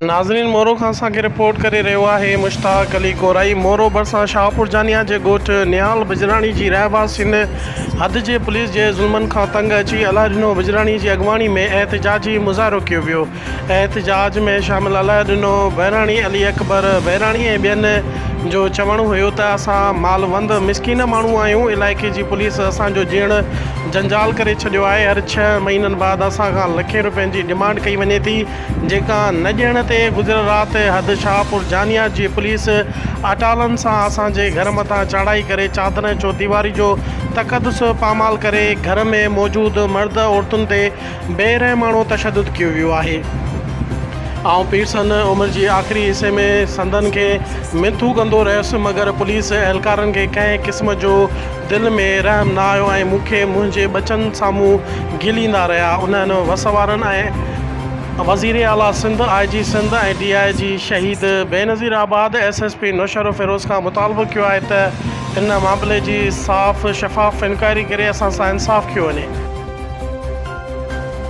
नाज़रीन, मोरो खां असांखे रिपोर्ट करे रहियो आहे मुश्ताक अली कोराई। मोरो भरिसां शाहपुर जानिया जे ॻोठ निहाल बिजराणी जी रहवासियुनि हद जे पुलिस जे ज़ुल्मनि खां तंग अची अलाह ॾिनो बिजराणी जी अॻवानी में एहतजाजी मुज़ाहिरो कयो वियो। एहतजाज में शामिल अलाह ॾिनो बहिराणी अली अकबर बहिराणी ऐं ॿियनि जो चवणु हुयो त असां मालवंद मिसकिन माण्हू आहियूं। इलाइक़े जी पुलिस असांजो जीअण जंजाल करे छॾियो आहे। हर 6 महीननि बाद असांखां लखें रुपयनि जी डिमांड कई वञे थी, जेका न ॾियण ते गुज़िरियल राति हद शाहपुर जानिया जी पुलिस अटालनि सां असांजे घर मथां चढ़ाई करे चादर चौदीवारी जो तक़दस पामाल करे घर में मौजूदु मर्द औरतुनि ते बेरहमानो तशद्दुद कयो वियो आहे। आउं पीरसन उमिरि जी आख़िरी हिसे में संदन खे मिथू कंदो रहियुसि, मगर पुलिस एहलकारनि खे कंहिं क़िस्म जो दिलि में रहम न आयो ऐं मूंखे मुंहिंजे बचनि साम्हूं ॻीलींदा रहिया। उन्हनि वसवारनि ऐं वज़ीर आला सिंध, IG सिंध ऐं DIG शहीद बेनज़ीर आबाद SSP नौशर फिरोज़ खां मुतालबो कयो आहे त इन मामले जी साफ़ शफ़ाफ़ इंक्वायरी करे असां सां इंसाफ़ कयो वञे।